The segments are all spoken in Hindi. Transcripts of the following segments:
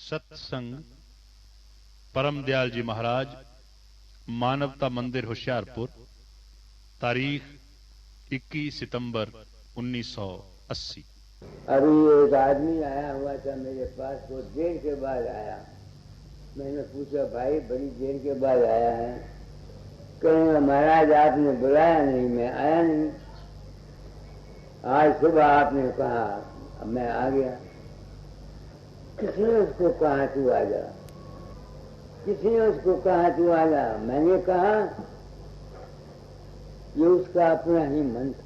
सत्संग परम दयाल जी महाराज, मानवता मंदिर होशियारपुर, तारीख 21 सितंबर 1980। अभी एक आदमी आया हुआ था मेरे पास, वो देर के बाद आया। मैंने पूछा, भाई बड़ी देर के बाद आया है? कहेंगे, महाराज आपने बुलाया नहीं, मैं आया नहीं। आज सुबह आपने कहा, अब मैं आ गया। किसने उसको कहा तू आ जा? किसने उसको कहा तू आ जा? मैंने कहा, ये उसका अपना ही मन था।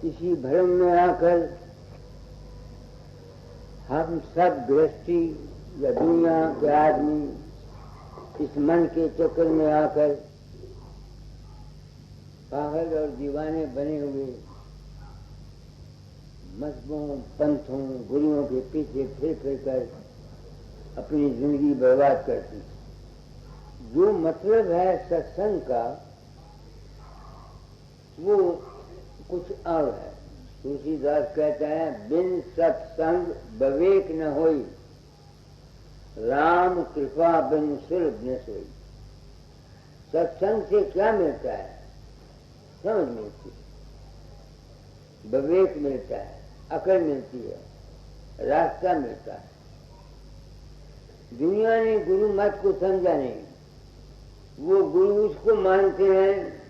किसी भ्रम में आकर हम सब गृहस्थी या दुनिया के आदमी इस मन के चक्कर में आकर पागल और दीवाने बने हुए मजहबों, पंथों, गुरुओं के पीछे फिर फिर कर अपनी जिंदगी बर्बाद करती। जो मतलब है सत्संग का वो कुछ और है। तुलसीदास कहता है, बिन सत्संग विवेक न होई, राम कृपा बिन सुलभ न सोई। सत्संग से क्या मिलता है? समझ मिलती है, विवेक मिलता है, अकल मिलती है, रास्ता मिलता है। दुनिया ने गुरु मत को समझा नहीं। वो गुरु उसको मानते हैं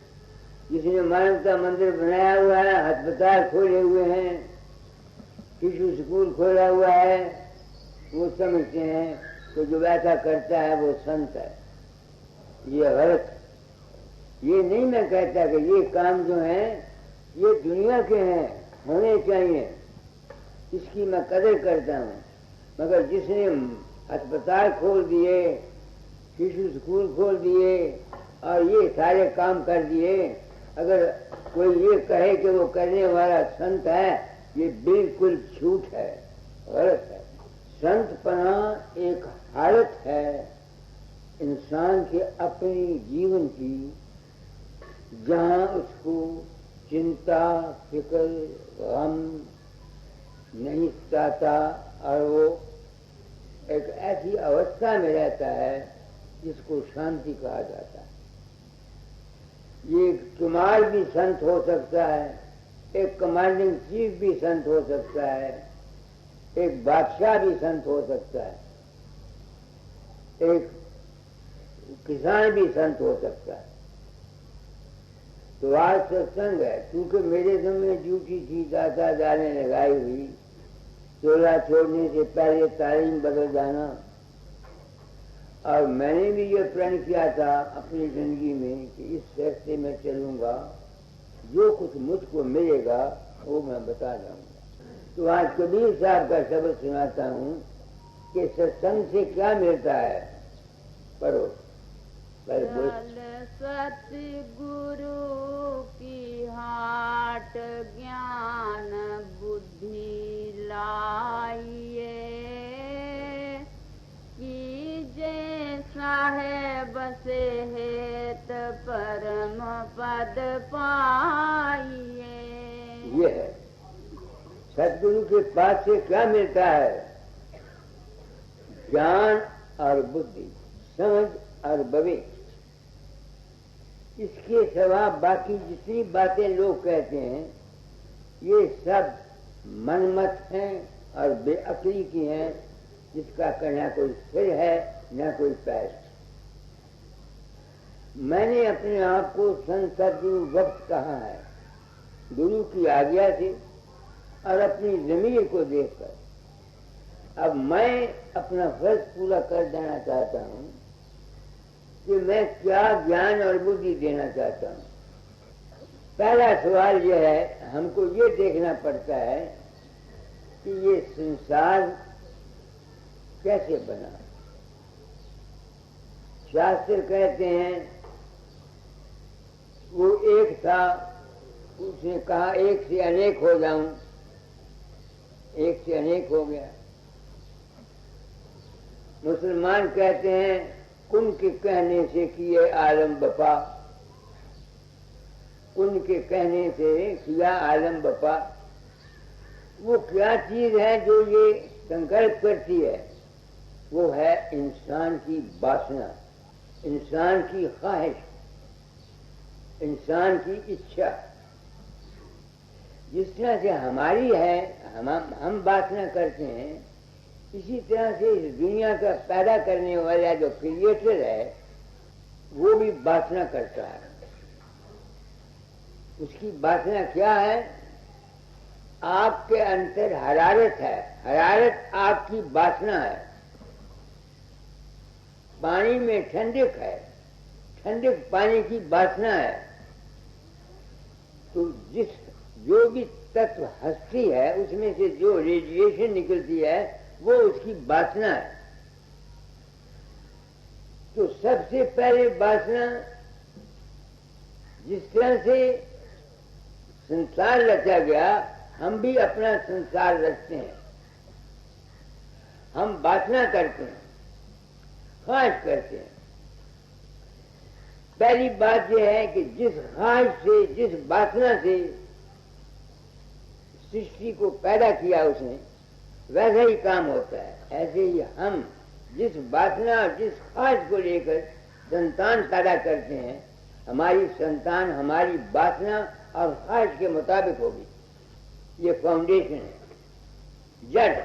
जिसने मानवता मंदिर बनाया हुआ है, अस्पताल खोले हुए हैं, शिशु स्कूल खोला हुआ है। वो समझते हैं तो जो वैसा करता है वो संत है। ये गलत है। ये नहीं मैं कहता कि ये काम जो है ये दुनिया के हैं, होने चाहिए, इसकी मैं कदर करता हूँ। मगर जिसने अस्पताल खोल दिए, शिशु स्कूल खोल दिए और ये सारे काम कर दिए, अगर कोई ये कहे कि वो करने वाला संत है, ये बिल्कुल झूठ है, गलत है। संतपना एक हालत है इंसान के अपनी जीवन की, जहाँ उसको चिंता, फिक्र, गम नहीं सताता और वो एक ऐसी अवस्था में रहता है जिसको शांति कहा जाता है। ये कुमार भी संत हो सकता है, एक कमांडिंग चीफ भी संत हो सकता है, एक बादशाह भी संत हो सकता है, एक किसान भी संत हो सकता है। तो आज सत्संग है, क्योंकि मेरे समय ड्यूटी थी दादा जाने लगाई हुई, चोला छोड़ने से पहले तालीम बदल जाना। और मैंने भी ये प्रण किया था अपनी जिंदगी में कि इस रास्ते में चलूंगा, जो कुछ मुझको मिलेगा वो मैं बता जाऊंगा। तो आज कबीर साहब का शब्द सुनाता हूँ कि सत्संग से क्या मिलता है। पढ़ो। सतगुरु की हाट ज्ञान बुद्धि लाइए, कीजे साहेब से हेत परम पद पाइए। ये है सतगुरु के पास से क्या मिलता है? ज्ञान और बुद्धि, समझ और विवेक। इसके सिवा बाकी जितनी बातें लोग कहते हैं ये सब मनमत हैं और बेअक्ली की हैं, जिसका कहना कोई सिर है न कोई पैर। मैंने अपने आप को संत सद्गुरु वक्त कहा है, गुरु की आज्ञा से और अपनी ज़मीर को देखकर। अब मैं अपना फर्ज पूरा कर देना चाहता हूँ कि मैं क्या ज्ञान और बुद्धि देना चाहता हूँ। पहला सवाल यह है, हमको ये देखना पड़ता है कि ये संसार कैसे बना। शास्त्र कहते हैं वो एक था, उसने कहा एक से अनेक हो जाऊं, एक से अनेक हो गया। मुसलमान कहते हैं कुन के कहने से किए आलम बपा, कुन के कहने से किया आलम बपा। वो क्या चीज है जो ये संकल्प करती है? वो है इंसान की वासना, इंसान की ख्वाहिश, इंसान की इच्छा। जिस तरह से हमारी है, हम वासना करते हैं, इसी तरह से इस दुनिया का पैदा करने वाला जो क्रिएटर है वो भी वासना करता है। उसकी वासना क्या है? आपके अंदर हरारत है, हरारत आपकी वासना है। पानी में ठंडक है, ठंडक पानी की वासना है। तो जो भी तत्व हस्ती है उसमें से जो रेडिएशन निकलती है वो उसकी वासना है। तो सबसे पहले वासना, जिस तरह से संसार रचा गया, हम भी अपना संसार रचते हैं। हम वासना करते हैं, ख्वाहिश करते हैं। पहली बात यह है कि जिस ख्वाहिश से, जिस वासना से सृष्टि को पैदा किया उसने, वैसा ही काम होता है। ऐसे ही हम जिस वासना और जिस ख्वाहिश को लेकर संतान पैदा करते हैं, हमारी संतान हमारी वासना और ख्वाहिश के मुताबिक होगी। ये फाउंडेशन है, जड़।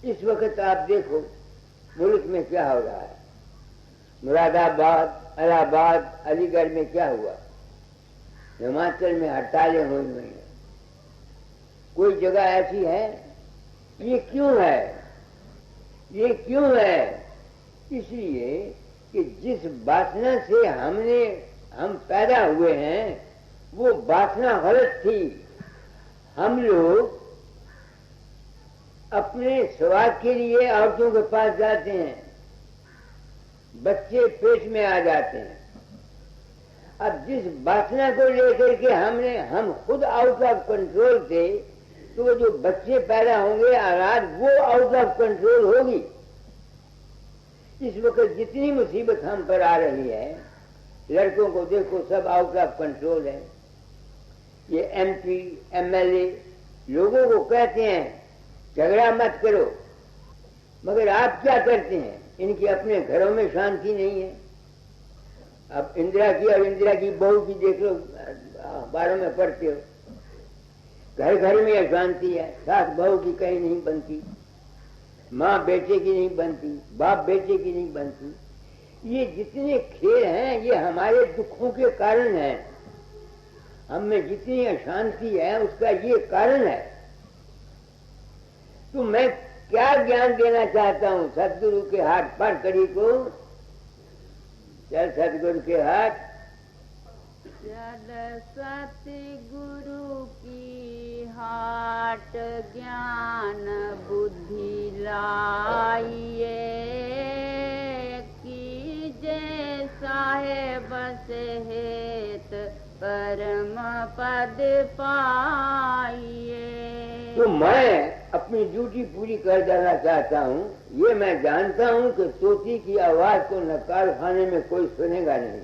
इस वक्त आप देखो मुल्क में क्या हो रहा है। मुरादाबाद, इलाहाबाद, अलीगढ़ में क्या हुआ, हिमाचल में हड़तालें हुई हुई हैं। कोई जगह ऐसी है, ये क्यों है? ये क्यों है? इसलिए कि जिस वासना से हम पैदा हुए हैं वो वासना गलत थी। हम लोग अपने स्वाद के लिए औरतों के पास जाते हैं, बच्चे पेट में आ जाते हैं। अब जिस वासना को लेकर के हम खुद आउट ऑफ कंट्रोल थे, तो वो जो बच्चे पैदा होंगे औलाद, वो आउट ऑफ कंट्रोल होगी। इस वक्त जितनी मुसीबत हम पर आ रही है, लड़कों को देखो सब आउट ऑफ कंट्रोल है। ये MP, MLA लोगों को कहते हैं झगड़ा मत करो, मगर आप क्या करते हैं? इनकी अपने घरों में शांति नहीं है। अब इंदिरा की और इंदिरा की बहू की देख लो, अखबारों में पढ़ते हो, घर घर में अशांति है। सास बहू की कहीं नहीं बनती, माँ बेटे की नहीं बनती, बाप बेटे की नहीं बनती। ये जितने खेल हैं ये हमारे दुखों के कारण हैं। हम में जितनी अशांति है उसका ये कारण है। तो मैं क्या ज्ञान देना चाहता हूँ सदगुरु के हाथ पर कड़ी को? चल सदगुरु के हाथ, चल सतगुरु की हाट, ज्ञान बुद्धि लाइए, कीजे साहेब से हेत परम पद पाइए। तो मैं अपनी ड्यूटी पूरी कर देना चाहता हूँ। ये मैं जानता हूँ कि तोती की आवाज को नकार खाने में कोई सुनेगा नहीं।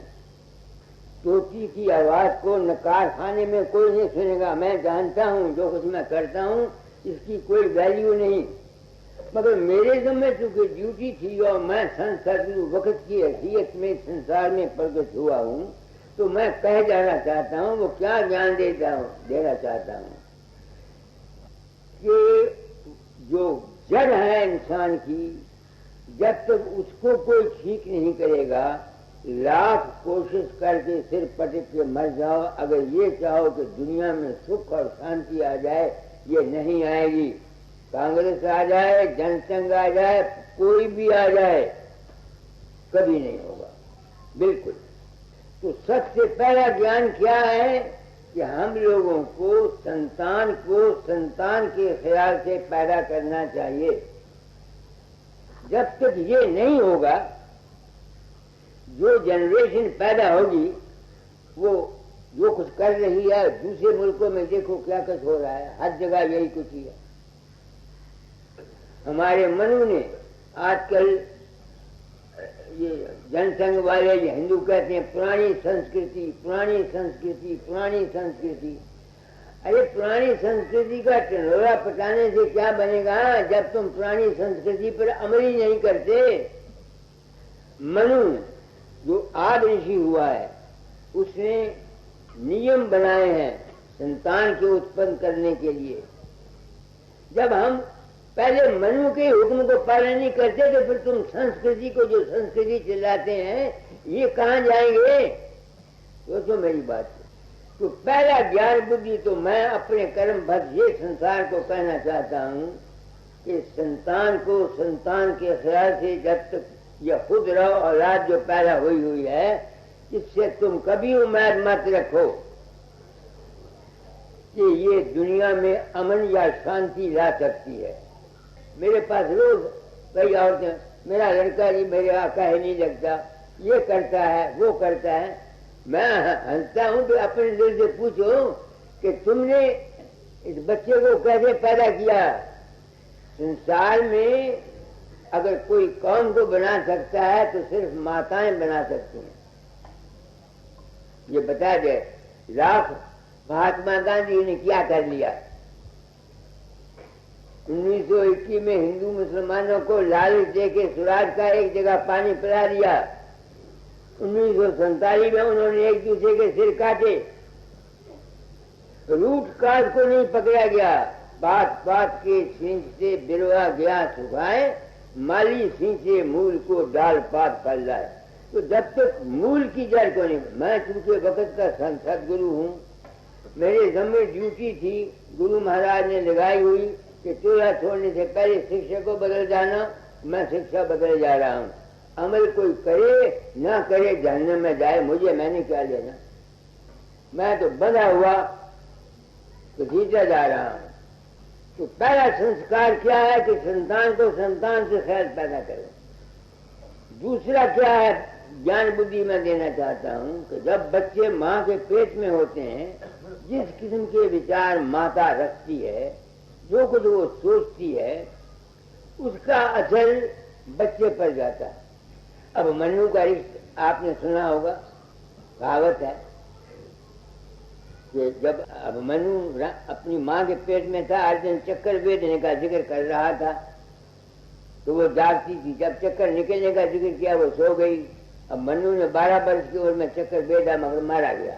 तोती की आवाज को नकार खाने में कोई नहीं सुनेगा। मैं जानता हूँ जो कुछ मैं करता हूँ इसकी कोई वैल्यू नहीं, मगर मेरे ज़िम्मे चूंकि ड्यूटी थी और मैं संत सदगुरु वक्त की हैसियत में संसार में प्रकट हुआ हूँ, तो मैं कह जाना चाहता हूँ, वो क्या ज्ञान देना चाहता हूँ कि जो जड़ है इंसान की, जब तक उसको कोई ठीक नहीं करेगा, लाख कोशिश करके सिर पटक के मर जाओ, अगर ये चाहो कि दुनिया में सुख और शांति आ जाए, ये नहीं आएगी। कांग्रेस आ जाए, जनसंघ आ जाए, कोई भी आ जाए, कभी नहीं होगा, बिल्कुल। तो सबसे पहला ज्ञान क्या है कि हम लोगों को संतान के ख्याल से पैदा करना चाहिए। जब तक ये नहीं होगा, जो जनरेशन पैदा होगी वो जो कुछ कर रही है, दूसरे मुल्कों में देखो क्या कुछ हो रहा है, हर जगह यही कुछ ही है। हमारे मनु ने आजकल ये जनसंघ वाले ये हिंदू कहते हैं पुरानी संस्कृति, पुरानी संस्कृति, पुरानी संस्कृति। अरे पुरानी संस्कृति का टंडोरा पटाने से क्या बनेगा जब तुम पुरानी संस्कृति पर अमल ही नहीं करते। मनु जो आदि ऋषि हुआ है, उसने नियम बनाए हैं संतान के उत्पन्न करने के लिए। जब हम पहले मनु के हुक्म को पालन नहीं करते तो फिर तुम संस्कृति को, जो संस्कृति चिल्लाते हैं, ये कहाँ जाएंगे? तो मेरी बात है। तो पहला ज्ञान बुद्धि तो मैं अपने कर्म भक्त ये संसार को कहना चाहता हूँ कि संतान को संतान के ख्याल से जब तक यह खुद रहो, औलाद जो पैदा हुई है, इससे तुम कभी उम्मीद मत रखो कि ये दुनिया में अमन या शांति ला सकती है। मेरे पास रोज कई औरतें, मेरा लड़का जी मेरे कहे नहीं लगता, ये करता है, वो करता है। मैं हंसता हूँ तो अपने दिल से पूछो कि तुमने इस बच्चे को कैसे पैदा किया? संसार में अगर कोई कौम को बना सकता है तो सिर्फ माताएं बना सकती हैं। ये बता दे, लाख महात्मा गांधी ने क्या कर लिया? 1921 में हिंदू मुसलमानों को लालच देके स्वराज का एक जगह पानी पिला दिया। 1947 में उन्होंने एक दूसरे के सिर काटे। रूट काज को नहीं पकड़ा गया, बात बात के सींच से बिरवा गया सुखाए, माली सींचे मूल को डाल पात फल जाए। तो जब तक मूल की जड़ को नहीं, मैं चूंकि वक्त का सदगुरु हूँ, मेरे जम्मे ड्यूटी थी, गुरु महाराज ने लगाई हुई कि चूल्हा छोड़ने से पहले शिक्षा को बदल जाना। मैं शिक्षा बदल जा रहा हूँ। अमल कोई करे ना करे जहन्नम में जाए, मैंने क्या लेना? मैं तो बंधा हुआ तो जीता जा रहा हूँ। तो पहला संस्कार क्या है कि संतान को संतान से ख्याल पैदा करो। दूसरा क्या है ज्ञान बुद्धि में देना चाहता हूँ कि जब बच्चे माँ के पेट में होते हैं, जिस किस्म के विचार माता रखती है, जो कुछ वो सोचती है, उसका असर बच्चे पर जाता है। अब मनु का रिश्ता आपने सुना होगा, कहावत है कि जब अब मनु अपनी माँ के पेट में था, अर्जुन चक्कर बेचने का जिक्र कर रहा था तो वो जागती थी। जब चक्कर निकलने का जिक्र किया वो सो गई। अब मनु ने 12 वर्ष की उम्र में चक्कर बेचा मगर मारा गया।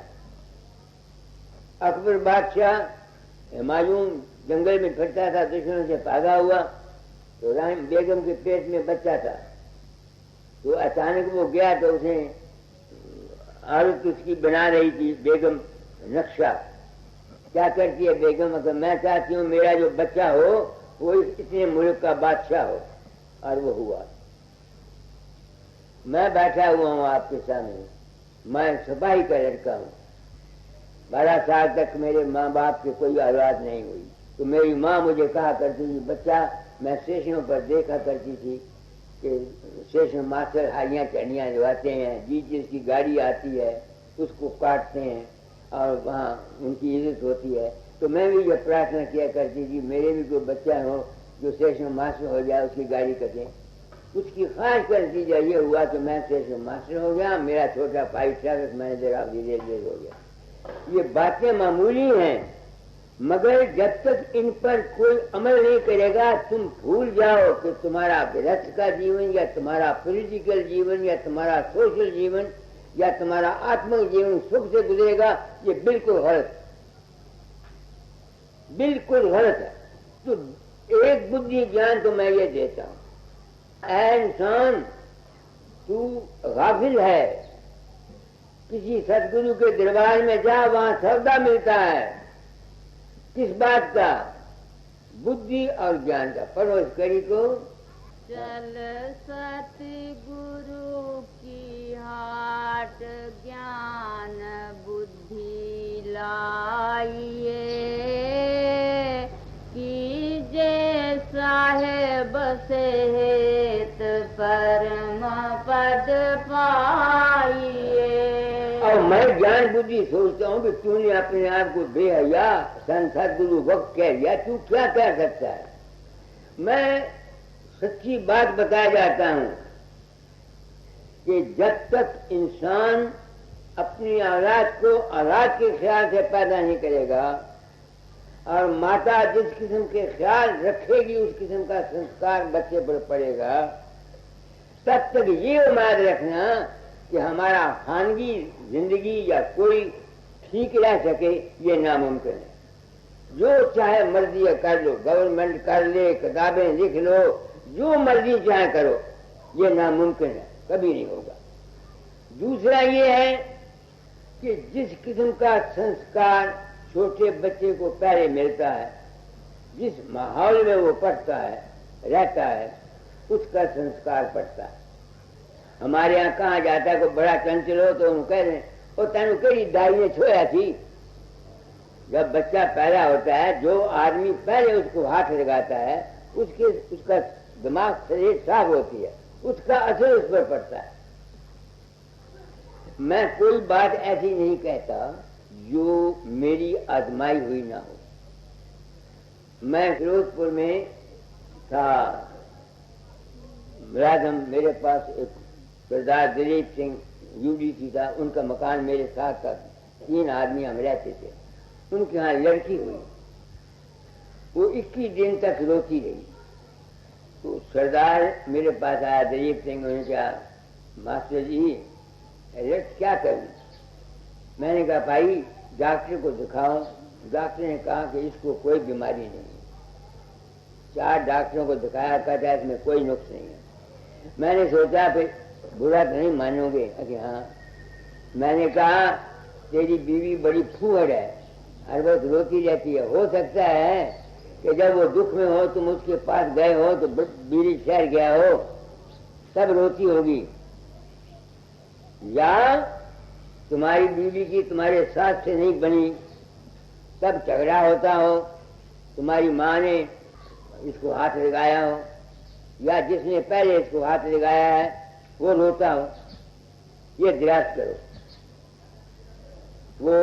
अकबर बादशाह हुमायूं जंगल में फिरता था, दुश्मनों से भागा हुआ, तो रानी बेगम के पेट में बच्चा था। तो अचानक वो गया तो उसे औरत उसकी बना रही थी बेगम नक्शा। क्या करती है बेगम? अगर मैं चाहती हूँ मेरा जो बच्चा हो वो इतने मुल्क का बादशाह हो, और वो हुआ। मैं बैठा हुआ हूँ आपके सामने, मैं सिपाही का लड़का हूँ। 12 साल तक मेरे माँ बाप के कोई औलाद नहीं हुई। तो मेरी माँ मुझे कहा करती थी, बच्चा, मैं स्टेशनों पर देखा करती थी कि स्टेशन मास्टर हाइयाँ चढ़ियाँ लगाते हैं, जिस जिसकी गाड़ी आती है उसको काटते हैं और वहाँ उनकी इज्जत होती है। तो मैं भी ये प्रार्थना किया करती थी मेरे भी कोई बच्चा हो जो स्टेशन मास्टर हो जाए, उसकी गाड़ी कटें। उसकी खास का नतीजा ये हुआ कि मैं स्टेशन मास्टर हो गया, मेरा छोटा भाई traffic manager of the railway हो गया। ये बातें मामूली हैं, मगर जब तक इन पर कोई अमल नहीं करेगा, तुम भूल जाओ कि तुम्हारा गृहस्थ का जीवन या तुम्हारा पॉलिटिकल जीवन या तुम्हारा सोशल जीवन या तुम्हारा आत्मिक जीवन सुख से गुजरेगा, ये बिल्कुल गलत, बिल्कुल गलत है। तो एक बुद्धि ज्ञान तो मैं ये देता हूं, ऐ इंसान तू गाफिल है, किसी सदगुरु के दरबार में जा, वहां सौदा मिलता है। किस बात का? बुद्धि और ज्ञान का। पढ़ो इस कड़ी को। चल सतगुरु की हाट, ज्ञान बुद्धि लाइए, कीजे साहेब से हेत परम पद पाइए। और मैं ज्ञान बुद्धि सोचता हूँ कि तूने अपने आप को बेहया सदगुरु वक्त कह दिया, तू क्या कह सकता है? मैं सच्ची बात बताया जाता हूं कि जब तक इंसान अपनी औलाद को औलाद के ख्याल से पैदा नहीं करेगा और माता जिस किस्म के ख्याल रखेगी उस किस्म का संस्कार बच्चे पर पड़ेगा, तब तक ये उम्मीद रखना कि हमारा खानगी जिंदगी या कोई ठीक रह सके, ये नामुमकिन है। जो चाहे मर्जी कर लो, गवर्नमेंट कर ले, किताबें लिख लो, जो मर्जी चाहे करो, ये नामुमकिन है, कभी नहीं होगा। दूसरा ये है कि जिस किस्म का संस्कार छोटे बच्चे को पहले मिलता है, जिस माहौल में वो पढ़ता है, रहता है, उसका संस्कार पड़ता है। हमारे यहाँ कहा जाता है, कोई बड़ा चंचल हो तो उन्हें कह रहे और तेन कई दाई ने छोया थी। जब बच्चा पैदा होता है, जो आदमी पहले उसको हाथ लगाता है, उसका दिमाग शरीर साफ होती है, उसका असर उस पर पड़ता है। मैं कोई बात ऐसी नहीं कहता जो मेरी आजमाई हुई ना हो। मैं फिरोजपुर में था, मुलाजम, मेरे पास एक सरदार दिलीप सिंह यूडीसी था, उनका मकान मेरे साथ था, 3 आदमी हम रहते थे। उनके यहाँ लड़की हुई, वो 21 दिन तक रोती रही। तो सरदार मेरे पास आया, दिलीप सिंह, उन्होंने कहा, मास्टर जी क्या करूं? मैंने कहा भाई डॉक्टर को दिखाओ। डॉक्टर ने कहा कि इसको कोई बीमारी नहीं है। 4 डॉक्टरों को दिखाया, कहता है इसमें कोई नुक्स नहीं है। मैंने सोचा फिर बुरा तो नहीं मानोगे? अरे हाँ। मैंने कहा तेरी बीवी बड़ी फूहड़ है, हर वक्त रोती रहती है, हो सकता है कि जब वो दुख में हो तुम उसके पास गए हो तो बीवी शहर गया हो, तब रोती होगी, या तुम्हारी बीवी की तुम्हारे साथ से नहीं बनी, तब झगड़ा होता हो, तुम्हारी माँ ने इसको हाथ लगाया हो, या जिसने पहले इसको हाथ लगाया है वो रोता हो। ये दराज करो। वो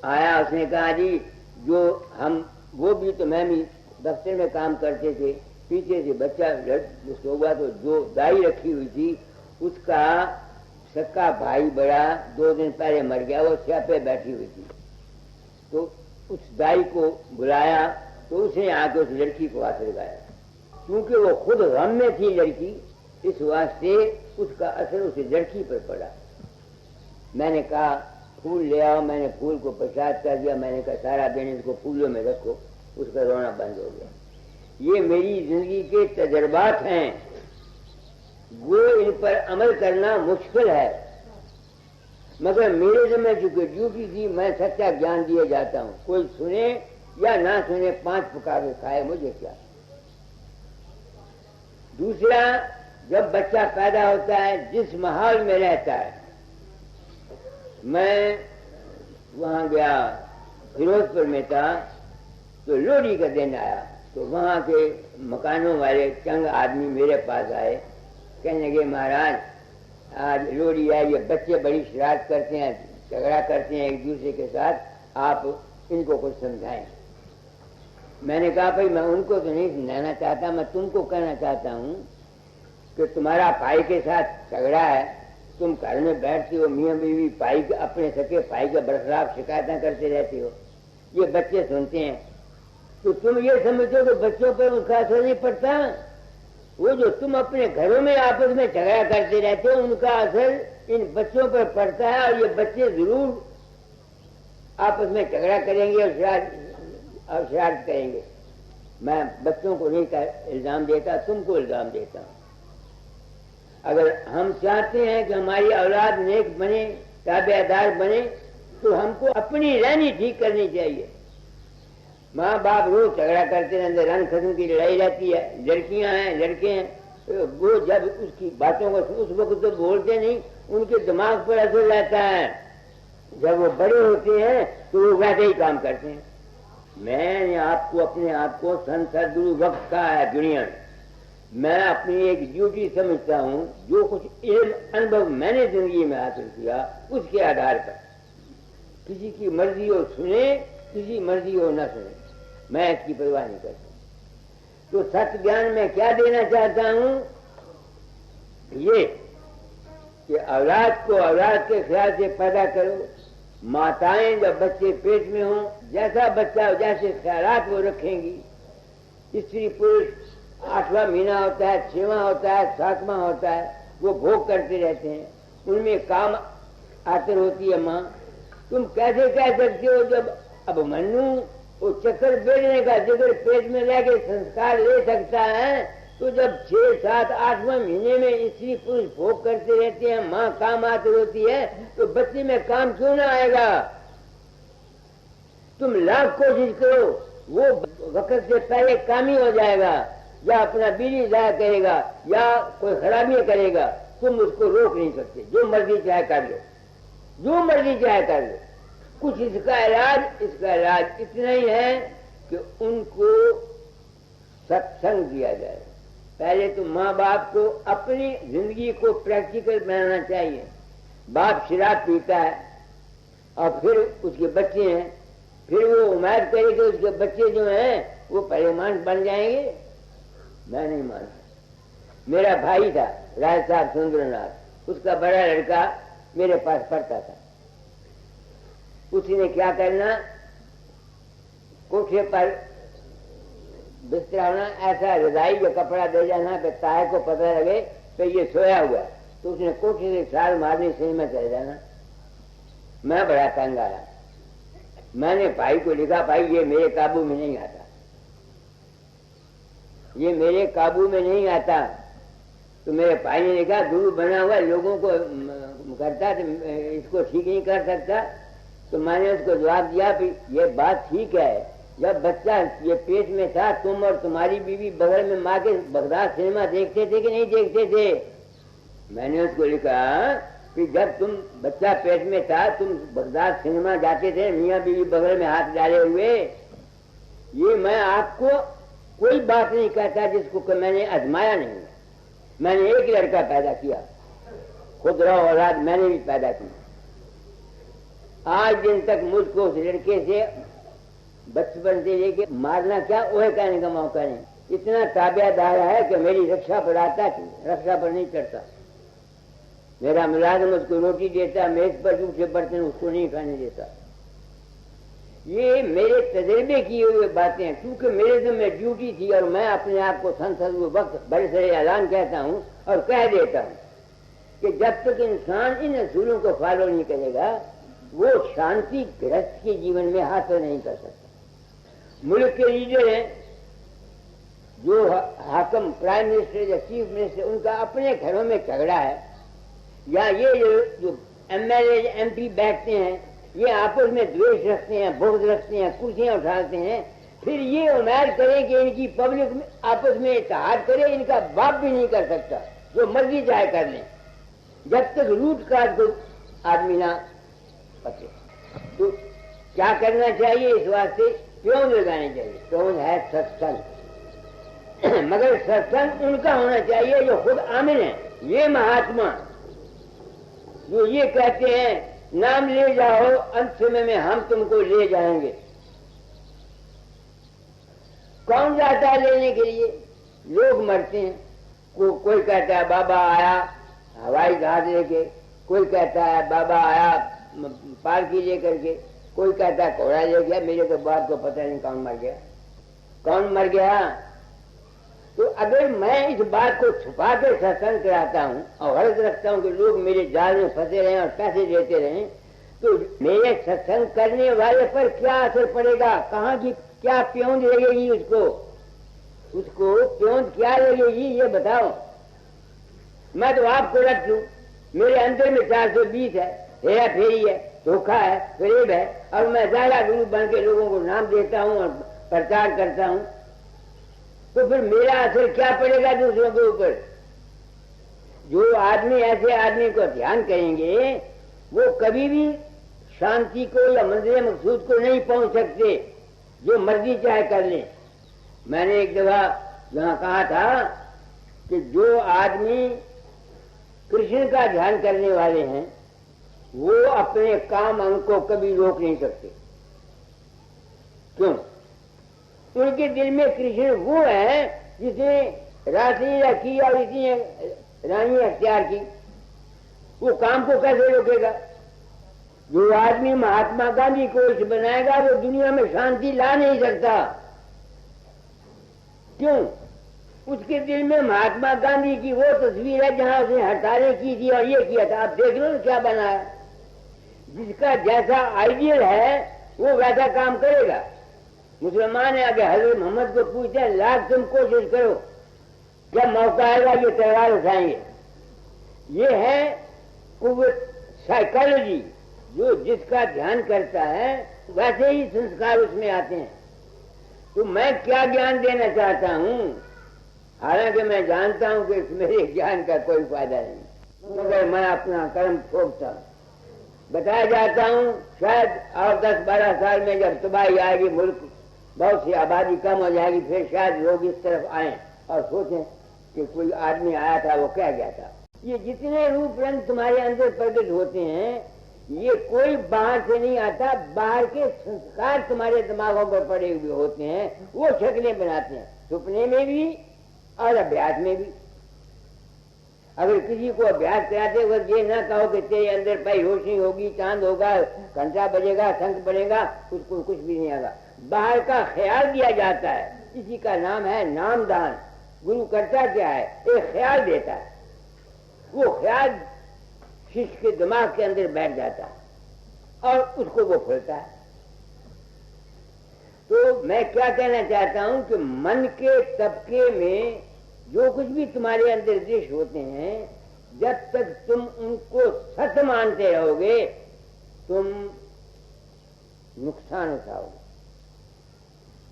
आया, उसने कहा जी वो भी तो मैं भी दफ्तर में काम करते थे, पीछे से बच्चा सो गया, तो जो दाई रखी हुई थी उसका सक्का भाई बड़ा 2 दिन पहले मर गया, वो स्यापे बैठी हुई थी। तो उस दाई को बुलाया तो उसने आके उस लड़की को हाथ लगाया। क्योंकि वो खुद गम में थी लड़की, इस वास्ते उसका असर उस लड़की पर पड़ा। मैंने कहा फूल ले आओ, मैंने फूल को प्रसाद कर दिया। मैंने कहा सारा दिन इसको फूलों में रखो, उसका रोना बंद हो गया। ये मेरी जिंदगी के तजर्बात हैं, वो इन पर अमल करना मुश्किल है, मगर मेरे ज़िम्मे चूंकि ड्यूटी थी, मैं सच्चा ज्ञान दिए जाता हूँ। कोई सुने या ना सुने, 5 पका के खाए, मुझे क्या। दूसरा, जब बच्चा पैदा होता है, जिस माहौल में रहता है, मैं वहाँ गया, फिरोजपुर में था, तो लोहड़ी का दिन आया, तो वहाँ के मकानों वाले चंग आदमी मेरे पास आए, कहने लगे महाराज आज लोहड़ी है, ये बच्चे बड़ी शरारत करते हैं, झगड़ा करते हैं एक दूसरे के साथ, आप इनको कुछ समझाएं। मैंने कहा भाई मैं उनको तो नहीं समझाना चाहता, मैं तुमको कहना चाहता हूँ कि तुम्हारा भाई के साथ झगड़ा है, तुम घर में बैठती हो, मियाँ बीवी भाई अपने सके भाई के बरखलाफ शिकायतें करते रहते हो, ये बच्चे सुनते हैं, तो तुम ये समझो कि बच्चों पर उसका असर नहीं पड़ता। वो जो तुम अपने घरों में आपस में झगड़ा करते रहते हो, उनका असर इन बच्चों पर पड़ता है और ये बच्चे जरूर आपस में झगड़ा करेंगे और शरारत करेंगे। मैं बच्चों को नहीं इल्जाम देता, तुमको इल्जाम देता हूं। अगर हम चाहते हैं कि हमारी औलाद नेक बने, ताबेदार बने, तो हमको अपनी रहनी ठीक करनी चाहिए। माँ बाप रोज झगड़ा करते रहते, रंग खत्म की लड़ाई रहती है, लड़कियां हैं लड़के हैं, वो जब उसकी बातों को उस वक्त तो बोलते नहीं, उनके दिमाग पर असर रहता है। जब वो बड़े होते हैं तो वो वैसे ही काम करते हैं। मैंने आपको अपने आप को संत सदगुरु वक्त कहा है दुनिया में। मैं अपनी एक ड्यूटी समझता हूँ, जो कुछ इल्म अनुभव मैंने जिंदगी में हासिल किया उसके आधार पर। किसी की मर्जी हो सुने, किसी मर्जी हो न सुने, मैं इसकी परवाह नहीं करता। तो सत्य ज्ञान में क्या देना चाहता हूँ, ये कि औलाद को औलाद के ख्याल से पैदा करो। माताएं जब बच्चे पेट में हों, जैसा बच्चा जैसे ख्यालात वो रखेंगी। स्त्री पुरुष 8वां महीना होता है, 6वां होता है, 7वां होता है, वो भोग करते रहते हैं, उनमें काम आतर होती है माँ। तुम कैसे कह सकते हो जब अब मनु वो चक्कर बेचने का जिक्र पेट में लेके संस्कार ले सकता है, तो जब 6, 7, 8वां महीने में स्त्री पुरुष भोग करते रहते हैं, माँ काम आती होती है, तो बच्चे में काम क्यों ना आएगा। तुम लाख कोशिश करो, वो वक्त से पहले काम ही हो जाएगा, या अपना बिजली जाया करेगा या कोई खराबी करेगा। तुम उसको रोक नहीं सकते, जो मर्जी चाहे कर लो, जो मर्जी चाहे कर लो। कुछ इसका इलाज इतना ही है कि उनको सत्संग दिया जाए। पहले तो माँ बाप को अपनी जिंदगी को प्रैक्टिकल बनाना चाहिए। बाप शराब पीता है और फिर उसके बच्चे हैं, फिर वो उम्मीद करे कि उसके बच्चे जो हैं वो परेशान बन जाएंगे। मैं नहीं मानता। मेरा भाई था राय साहब सुंदरनाथ, उसका बड़ा लड़का मेरे पास पढ़ता था। उसने क्या करना, कोठे पर बिस्तरा होना, ऐसा रजाई का कपड़ा दे जाना कि ताए को पता लगे तो ये सोया हुआ, तो उसने कोठे से छाल मारनी, सही में चले जाना। मैं बड़ा तंग आया। मैंने भाई को लिखा, भाई ये मेरे काबू में नहीं आता, ये मेरे काबू में नहीं आता। तो मेरे भाई ने लिखा, गुरु बना हुआ लोगों को करता तो इसको ठीक नहीं कर सकता। तो मैंने उसको जवाब दिया कि ये बात ठीक है, जब बच्चा ये पेट में था, तुम और तुम्हारी बीवी बगल में माँ के बगदाद सिनेमा देखते थे कि नहीं देखते थे। मैंने उसको लिखा कि जब तुम बच्चा पेट में था, तुम बगदाद सिनेमा जाते थे, मियाँ बीवी बगल में हाथ डाले हुए। ये मैं आपको कोई बात नहीं कहता जिसको मैंने आजमाया नहीं। मैंने एक लड़का पैदा किया, खुदरा औलाद मैंने भी पैदा की। आज दिन तक मुझको उस लड़के से बचपन से लेके मारना क्या ओहे कहने का मौका नहीं। इतना ताबेदार है कि मेरी रक्षा पर आता, रक्षा पर नहीं चढ़ता। मेरा मुलाजिम उसको रोटी देता, मेज पर जूठे बर्तन उसको नहीं खाने देता। ये मेरे तजर्बे किए हुए बातें हैं, क्योंकि मेरे जिम्मे ड्यूटी थी और मैं अपने आप को संसद वक्त बड़े से ऐलान कहता हूँ और कह देता हूँ कि जब तक इंसान इन असूलों को फॉलो नहीं करेगा, वो शांति गृहस्थ के जीवन में हासिल नहीं कर सकता। मुल्क के लीडर हैं, जो हाकम प्राइम मिनिस्टर या चीफ मिनिस्टर, उनका अपने घरों में झगड़ा है, या ये जो एमएलए एमपी बैठते हैं, ये आपस में द्वेष रखते हैं, बुग़्ज़ रखते हैं, कुर्सियां उठाते हैं, फिर ये उम्मीद करें कि इनकी पब्लिक में आपस में इत्तेहाद करे। इनका बाप भी नहीं कर सकता, जो मर्जी चाहे कर लें, जब तक रूट काज को आदमी ना पते। तो क्या करना चाहिए, इस वास्ते प्योन लगाने चाहिए। प्योन है सत्संग, मगर सत्संग उनका होना चाहिए जो खुद आमिन है। ये महात्मा जो ये कहते हैं नाम ले जाओ, अंत समय में हम तुमको ले जाएंगे। कौन जाता है लेने के लिए? लोग मरते हैं। कोई कहता है बाबा आया हवाई जहाज लेके, कोई कहता है बाबा आया पालकी लेकर के, कोई कहता है घोड़ा ले गया। मेरे तो बाप को पता नहीं कौन मर गया, कौन मर गया। तो अगर मैं इस बात को छुपा के सत्संग कराता हूँ और हर्ज रखता हूँ कि लोग मेरे जाल में फंसे रहें और पैसे देते रहें, तो मेरे सत्संग करने वाले पर क्या असर पड़ेगा? कहाँ की क्या प्योंद लगेगी उसको प्योंद क्या लगेगी ये बताओ। मैं तो आपको रख लूं, मेरे अंदर में 420 है, हेरा फेरी है, धोखा है, फरेब है, और मैं ज्यादा गुरु बन के लोगों को नाम देता हूँ और प्रचार करता हूँ, तो फिर मेरा असर क्या पड़ेगा दूसरों के ऊपर? जो आदमी ऐसे आदमी को ध्यान करेंगे वो कभी भी शांति को या मंजिल मकसूद को नहीं पहुंच सकते, जो मर्जी चाहे कर ले। मैंने एक दफा यहाँ कहा था कि जो आदमी कृष्ण का ध्यान करने वाले हैं वो अपने काम अंग को कभी रोक नहीं सकते। क्यों? उनके दिल में कृष्ण वो है जिसने रासलीला की और इतनी रानी अख्तियार की, वो काम को कैसे रोकेगा? जो आदमी महात्मा गांधी को इस बनाएगा वो दुनिया में शांति ला नहीं सकता। क्यों? उसके दिल में महात्मा गांधी की वो तस्वीर है जहां उसने हड़तालें की थी और ये किया था। आप देख लो क्या बना है। जिसका जैसा आइडियल है वो वैसा काम करेगा। मुसलमान है, अगर हजरत मोहम्मद को पूछते हैं लाख तुम कोशिश करो, जब मौका आएगा ये तलवार उठाएंगे। ये है कुव्वत साइकोलॉजी। जो जिसका ध्यान करता है वैसे ही संस्कार उसमें आते हैं। तो मैं क्या ज्ञान देना चाहता हूँ, हालांकि मैं जानता हूँ कि मेरे ज्ञान का कोई फायदा नहीं, मगर मैं अपना कर्म ठोकता हूँ। बताया जाता हूँ शायद और 10-12 साल में जब तबाही आएगी, मुल्क बहुत सी आबादी कम हो जाएगी, फिर शायद लोग इस तरफ आए और सोचें कि कोई आदमी आया था वो कह गया था। ये जितने रूप रंग तुम्हारे अंदर प्रकट होते हैं ये कोई बाहर से नहीं आता, बाहर के संस्कार तुम्हारे दिमागों पर पड़े हुए होते हैं, वो शक्लें बनाते हैं, सपने में भी और अभ्यास में भी। अगर किसी को अभ्यास कराते वक्त ये ना कहो कि तेरे अंदर भाई रोशनी होगी, चांद होगा, घंटा बजेगा, शंख बनेगा, उसको कुछ भी नहीं आएगा। बाहर का ख्याल दिया जाता है, इसी का नाम है नामदान। गुरु करता क्या है? एक ख्याल देता है, वो ख्याल शिष्य के दिमाग के अंदर बैठ जाता है और उसको वो फूलता है। तो मैं क्या कहना चाहता हूं कि मन के तबके में जो कुछ भी तुम्हारे अंदर दृश्य होते हैं, जब तक तुम उनको सत्य मानते रहोगे तुम नुकसान उठाओगे।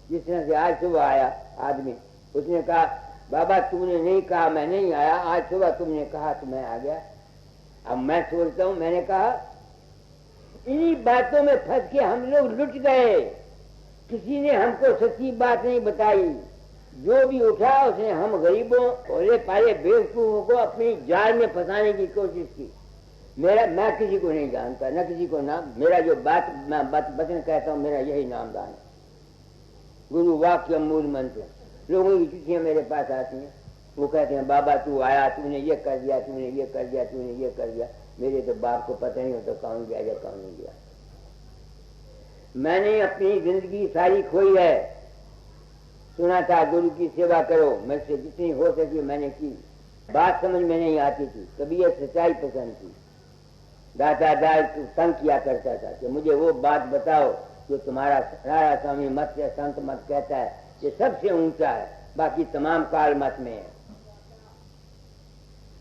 जिस तरह से आज सुबह आया आदमी, उसने कहा बाबा तुमने नहीं कहा मैं नहीं आया, आज सुबह तुमने कहा तो मैं आ गया। अब मैं सोचता हूं, मैंने कहा इन्हीं बातों में फंस के हम लोग लुट गए। किसी ने हमको सच्ची बात नहीं बताई। जो भी उठा उसने हम गरीबों भोले पाले बेवकूफों को अपनी जाल में फंसाने की कोशिश की। मैं किसी को नहीं जानता, न किसी को नाम। मेरा जो मैं वचन कहता हूँ मेरा यही नामदान है, गुरु वाक्य मूल मंत्र। लोगों की चिट्ठियां मेरे पास आती हैं, वो कहते हैं बाबा तू आया, तूने ये कर दिया, तूने ये कर दिया, तूने ये कर दिया। मेरे तो बाप को पता नहीं होता कौन गया या कौन नहीं गया। मैंने अपनी जिंदगी सारी खोई है। सुना था गुरु की सेवा करो, मुझसे जितनी हो सकी मैंने की। बात समझ में नहीं आती थी, तबीयत सच्चाई पसंद थी। दाता दाल तंग किया करता था कि मुझे वो बात बताओ जो तुम्हारा राजा स्वामी मत या संत मत कहता है ये सबसे ऊंचा है, बाकी तमाम काल मत में है।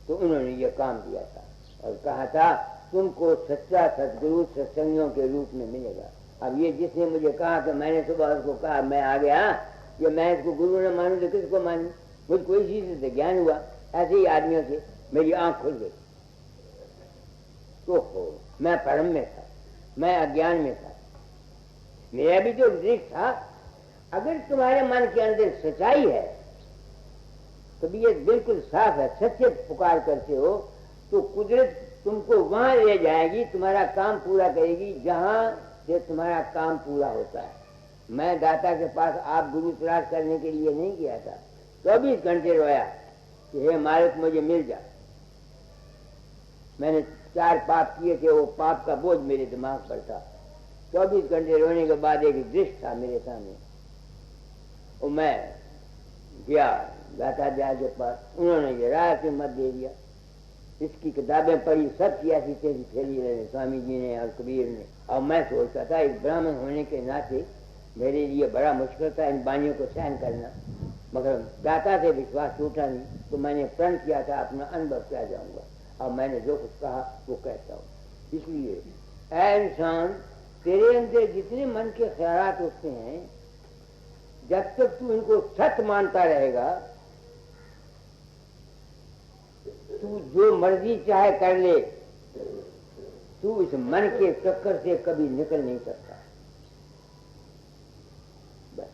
तो उन्होंने ये काम दिया था और कहा था तुमको सच्चा सदगुरु सत्संगियों के रूप में मिलेगा। अब ये जिसने मुझे कहा कि मैंने सुबह उसको कहा मैं आ गया, ये मैं इसको गुरु न मानूं तो किसको मानूं? मुझको इसी से ज्ञान हुआ, ऐसे ही आदमियों से मेरी आंख खुल गई। तो मैं भ्रम में था, मैं अज्ञान में था, मेरा भी जो दृष्टि था। अगर तुम्हारे मन के अंदर सच्चाई है, तबीयत बिल्कुल साफ है, सच्चे पुकार करते हो, तो कुदरत तुमको वहां ले जाएगी, तुम्हारा काम पूरा करेगी जहां से तुम्हारा काम पूरा होता है। मैं दाता के पास आप गुरु तलाश करने के लिए नहीं गया था, 24 घंटे रोया कि हे मालिक मुझे मिल जा। मैंने 4 पाप किए थे, वो पाप का बोझ मेरे दिमाग पर था। 24 घंटे रोने के बाद एक दृश्य था मेरे सामने, और मैं गया दाता दयाल के पास, उन्होंने ये राय से मत दे दिया। इसकी किताबें पढ़ी, सब ऐसी तेजी फैली रहे स्वामी जी ने और कबीर ने। और मैं सोचता था एक ब्राह्मण होने के नाते मेरे लिए बड़ा मुश्किल था इन बानियों को सहन करना, मगर दाता से विश्वास टूटा नहीं, तो मैंने प्रण किया था अपना अनुभव क्या जाऊंगा, और मैंने जो कुछ कहा वो कहता हूँ। इसलिए ऐ इंसान, तेरे अंदर जितने मन के ख्यालात उठते हैं, जब तक तू इनको सत्य मानता रहेगा, तू जो मर्जी चाहे कर ले, तू इस मन के चक्कर से कभी निकल नहीं सकता। बस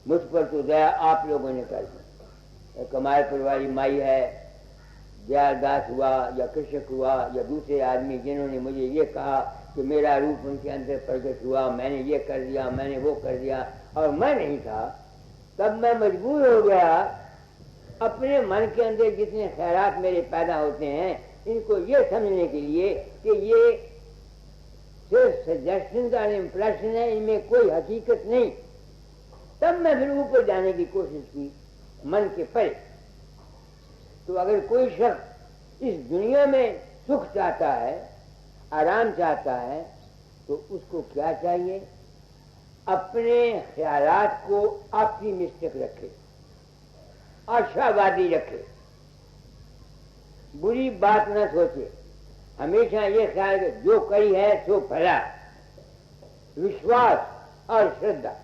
मुझ पर तो दया आप लोगों ने कर दी। एक हमारे परिवारी माई है, दयालदास हुआ या कृषक हुआ या दूसरे आदमी जिन्होंने मुझे ये कहा कि मेरा रूप उनके अंदर प्रकट हुआ, मैंने ये कर दिया, मैंने वो कर दिया, और मैं नहीं था, तब मैं मजबूर हो गया अपने मन के अंदर जितने ख्यालात मेरे पैदा होते हैं इनको ये समझने के लिए कि ये सिर्फ सजेशन और इम्प्रेशन है, इनमें कोई हकीकत नहीं। तब मैं फिर ऊपर जाने की कोशिश की मन के परे। तो अगर कोई शख्स इस दुनिया में सुख चाहता है, आराम चाहता है, तो उसको क्या चाहिए? अपने ख्यालात को ऑप्टिमिस्टिक रखे, आशावादी रखे, बुरी बात न सोचे। हमेशा ये ख्याल कि जो करी है सो भला, विश्वास और श्रद्धा।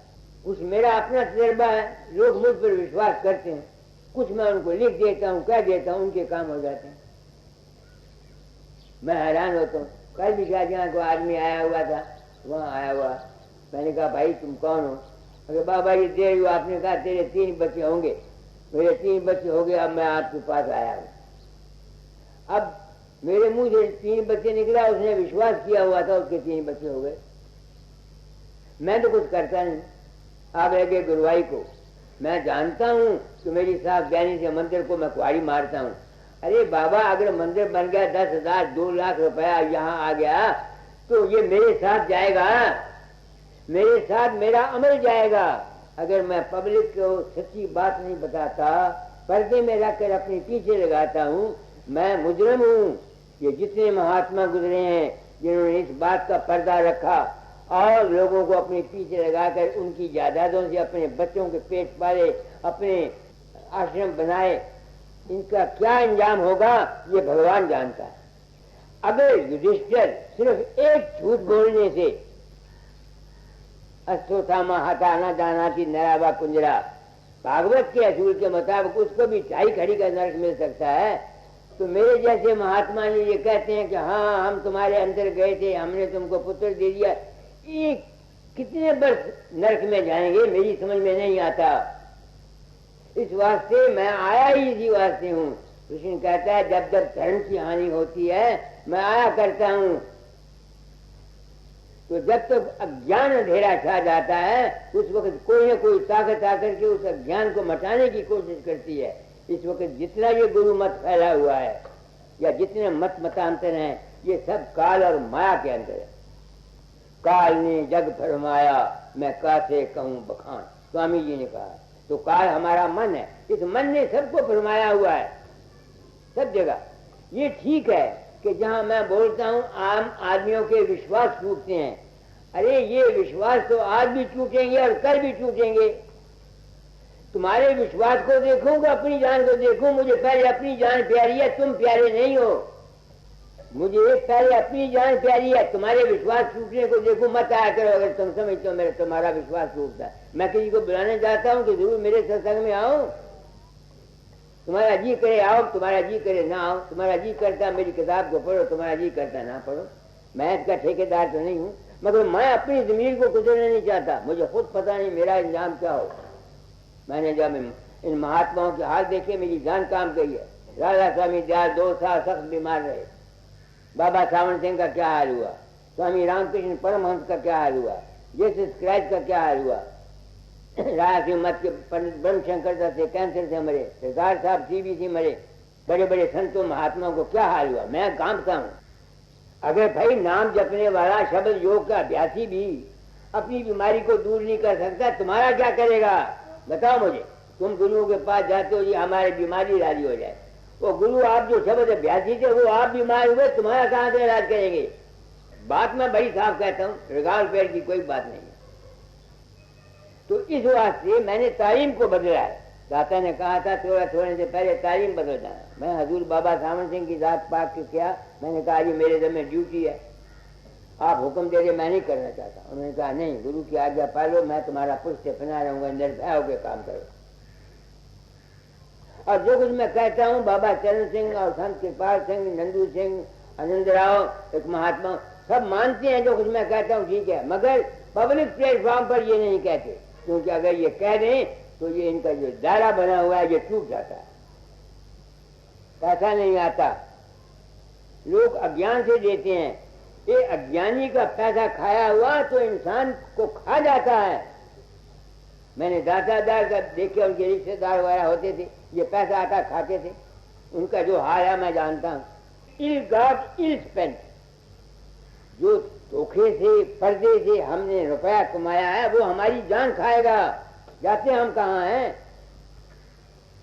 कुछ मेरा अपना तजर्बा है, लोग मुझ पर विश्वास करते हैं, कुछ मैं उनको लिख देता हूँ, कह देता हूँ, उनके काम हो जाते हैं। मैं हैरान होता हूँ। कल भी शाहजहां को आदमी आया हुआ था, वहाँ आया हुआ, मैंने कहा भाई तुम कौन हो? अरे बाबा जी देर हुआ, आपने कहा तेरे 3 बच्चे होंगे। मेरे 3 बच्चे हो गए, अब मैं आपके पास आया हूँ। अब मेरे मुंह से 3 बच्चे निकला, उसने विश्वास किया हुआ था, उसके 3 बच्चे हो गए। मैं तो कुछ करता नहीं। आप लगे गुरुवाई को, मैं जानता हूँ कि मेरी साहब बयानी से मंदिर को मैं कुआरी मारता हूँ। अरे बाबा, अगर मंदिर बन गया 10,000 2 लाख रुपया यहाँ आ गया, तो ये मेरे साथ जाएगा, मेरे साथ मेरा अमल जाएगा। अगर मैं पब्लिक को सच्ची बात नहीं बताता, पर्दे में रखकर अपने पीछे लगाता हूँ, मैं मुजरिम हूँ। ये जितने महात्मा गुजरे हैं जिन्होंने इस बात का पर्दा रखा और लोगों को अपने पीछे लगाकर उनकी जायदादों से अपने बच्चों के पेट पाले, अपने आश्रम बनाए, इनका क्या अंजाम होगा ये भगवान जानता है। अगर युधिष्ठिर सिर्फ एक झूठ बोलने से अश्वत्थामा हटा न जाना थी नरावा कुंजरा, भागवत के असूल के मुताबिक उसको भी 2.5 घड़ी का नरक मिल सकता है, तो मेरे जैसे महात्मा ने ये कहते हैं कि हाँ हम तुम्हारे अंदर गए थे, हमने तुमको पुत्र दे दिया, ये कितने वर्ष नरक में जाएंगे मेरी समझ में नहीं आता। इस वास्ते मैं आया ही इसी वास्ते हूँ। कृष्ण कहता है जब जब धर्म की हानि होती है मैं आया करता हूँ। तो जब तक अज्ञान अंधेरा छा जाता है उस वक्त कोई न कोई ताकत आकर के उस अज्ञान को मिटाने की कोशिश करती है। इस वक्त जितना ये गुरु मत फैला हुआ है या जितने मत मतांतर हैं, ये सब काल और माया के अंदर है। काल ने जग फरमाया मैं कासे कहूँ बखान, स्वामी जी ने कहा। तो काल हमारा मन है, इस मन ने सबको फरमाया हुआ है सब जगह। ये ठीक है कि जहां मैं बोलता हूं आम आदमियों के विश्वास टूटते हैं, अरे ये विश्वास तो आज भी टूटेंगे और कल भी टूटेंगे। तुम्हारे विश्वास को देखूं कि अपनी जान को देखूं? मुझे पहले अपनी जान प्यारी है, तुम प्यारे नहीं हो। मुझे पहले अपनी जान प्यारी है, तुम्हारे विश्वास टूटने को देखो मत आया करो। अगर तुम समझते हो मेरे तुम्हारा विश्वास टूटता है, मैं किसी को बुलाने जाता हूँ कि जरूर मेरे सत्संग में आओ, तुम्हारा जी करे आओ, तुम्हारा जी करे ना आओ। तुम्हारा जी करता मेरी किताब को पढ़ो, तुम्हारा जी करता ना पढ़ो। मैं इसका ठेकेदार तो नहीं हूँ, मगर मैं अपनी जमीन को गुजरना नहीं चाहता। मुझे खुद पता नहीं मेरा इंजाम क्या हो। मैंने जब इन महात्माओं के हाल देखे मेरी जान काम गई है। राधा स्वामी दयाल 2 साल सख्त बीमार रहे। बाबा सावन सिंह का क्या हाल हुआ, स्वामी रामकृष्ण परमहंस का क्या हाल हुआ, जीसस क्राइस्ट का क्या हाल हुआ, राजा सिंह मत के पंडित ब्रह्मशंकर दत्त कैंसर से मरे, सरदार साहब टीबी से मरे, बड़े बड़े संतों महात्माओं को क्या हाल हुआ। मैं कांपता हूँ। अगर भाई नाम जपने वाला शब्द योग का अभ्यासी भी अपनी बीमारी को दूर नहीं कर सकता, तुम्हारा क्या करेगा बताओ मुझे। तुम गुरुओं के पास जाते हो, जी हमारी बीमारी इलाज हो जाए। वो गुरु आप जो शब्द अभ्यासी थे, वो आप बीमार हुए, तुम्हारा कहाँ से इलाज करेंगे? बात मैं बड़ी साफ कहता हूँ, रिगाल पैर की कोई बात नहीं है। तो इस वास्ते मैंने तालीम को बदला है। दाता ने कहा था थोड़ा थोड़े से पहले तालीम बदल जाना। मैं हजूर बाबा सावन सिंह की जात पाक के किया, मैंने कहा ये मेरे दम में ड्यूटी है, आप हुक्म दे दे, मैं नहीं करना चाहता। उन्होंने कहा नहीं, गुरु की आज्ञा पालो, मैं तुम्हारा पुष्ट बना रहूंगा, निर्भय होकर काम करो। और जो कुछ मैं कहता हूँ, बाबा चरण सिंह और संत कृपाल सिंह, नंदू सिंह, आनंद राव, एक महात्मा, सब मानते हैं जो कुछ मैं कहता हूँ ठीक है, मगर पब्लिक प्लेटफॉर्म पर ये नहीं कहते, क्योंकि अगर ये कह दें तो ये इनका जो दायरा बना हुआ है ये टूट जाता है, पैसा नहीं आता। लोग अज्ञान से देते हैं, ये अज्ञानी का पैसा खाया हुआ तो इंसान को खा जाता है। मैंने दातादार का देखे, उनके रिश्तेदार वगैरह होते थे, ये पैसा आता खाते थे, उनका जो हाल है मैं जानता हूँ। इल गॉट इल स्पेंट, जो धोखे से पर्दे से हमने रुपया कमाया है वो हमारी जान खाएगा। जाते हम कहाँ हैं,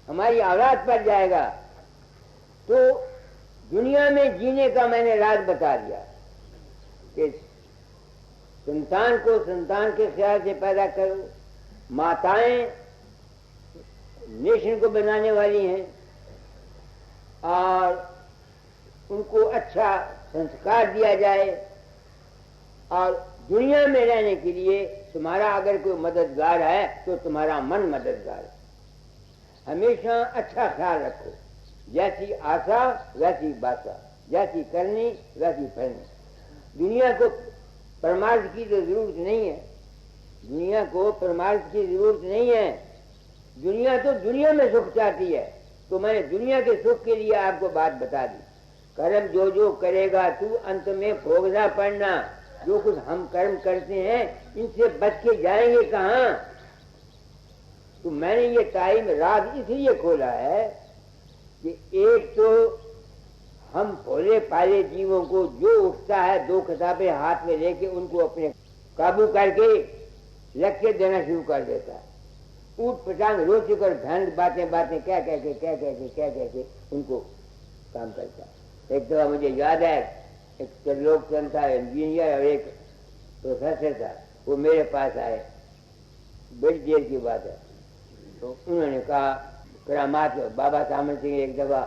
हमारी औलाद पर जाएगा। तो दुनिया में जीने का मैंने राज बता दिया कि संतान को संतान के ख्याल से पैदा करो। माताएं नेशन को बनाने वाली हैं और उनको अच्छा संस्कार दिया जाए। और दुनिया में रहने के लिए तुम्हारा अगर कोई मददगार है तो तुम्हारा मन मददगार है। हमेशा अच्छा ख्याल रखो, जैसी आशा वैसी बासा, जैसी करनी वैसी फलनी। दुनिया को परमार्थ की तो जरूरत नहीं है, दुनिया को परमार्थ की जरूरत नहीं है। दुनिया तो दुनिया में सुख चाहती है। तो मैंने दुनिया के सुख के लिए आपको बात बता दी। कर्म जो जो करेगा तू अंत में भोगना पड़ना। जो कुछ हम कर्म करते हैं इनसे बच के जाएंगे कहाँ? तो मैंने ये टाइम राज इसलिए खोला है कि एक तो हम भोले पाले जीवों को जो उठता है दो किताबें हाथ में लेके उनको अपने काबू करके लक्ष्य देना शुरू कर देता है। ऊट पटांग रोज कर भैंस बातें बातें क्या कह के उनको काम करता है। एक दफा मुझे याद है, एक त्रिलोक चंद था इंजीनियर और एक प्रोफेसर था, वो मेरे पास आए, बड़ी देर की बात है। तो उन्होंने कहा करामात, बाबा सामन सिंह एक दफा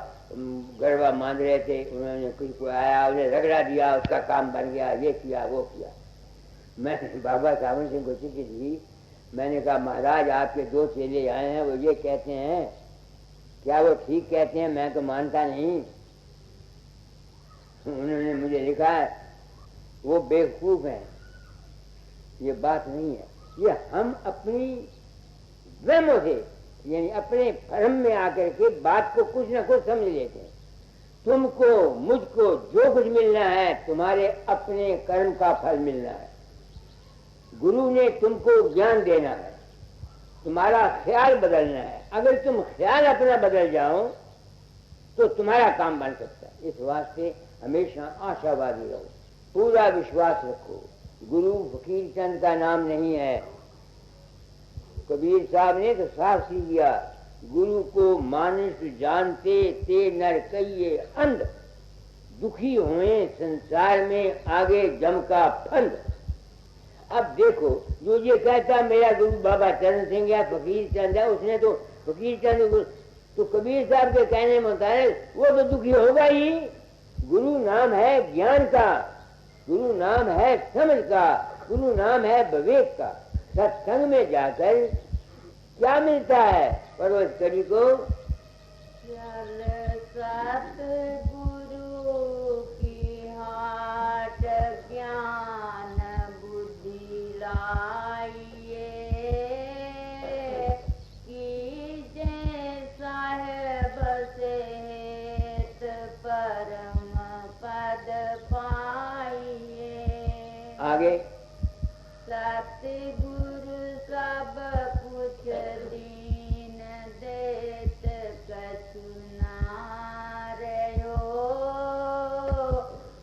गरबा मान रहे थे, उन्होंने कुछ को आया, उन्हें रगड़ा दिया, उसका काम बन गया, ये किया वो किया। मैंने बाबा सामन सिंह को चिट्ठी दी, मैंने कहा महाराज आपके दो चेले आए हैं, वो ये कहते हैं, क्या वो ठीक कहते हैं? मैं तो मानता नहीं। उन्होंने मुझे लिखा है वो बेवकूफ हैं, ये बात नहीं है, ये हम अपनी वहमों से यानी अपने भ्रम में आकर के बात को कुछ न कुछ समझ लेते हैं। तुमको मुझको जो कुछ मिलना है तुम्हारे अपने कर्म का फल मिलना है। गुरु ने तुमको ज्ञान देना है, तुम्हारा ख्याल बदलना है। अगर तुम ख्याल अपना बदल जाओ तो तुम्हारा काम बन सकता है। इस वास्ते हमेशा आशावादी रहो, पूरा विश्वास रखो। गुरु फकीर चंद का नाम नहीं है। कबीर साहब ने तो साफ सी दिया, गुरु को मानुष जानते ते नर कहिए अंध, दुखी हुए संसार में आगे जम का फंद। अब देखो जो ये कहता मेरा गुरु बाबा चरण सिंह या फकीर चंद है, उसने तो फकीर चंद तो कबीर साहब के कहने मुताबिक वो तो दुखी होगा ही। गुरु नाम है ज्ञान का, गुरु नाम है समझ का, गुरु नाम है विवेक का। सत्संग में जाकर क्या मिलता है परवश करी को? सतगुरु की हाट ज्ञान बुद्धि लाइए, कीजे साहेब सेहत परम पद पाइए। आगे सतगुरु सब कुछ दीन देत कछु ना रहो,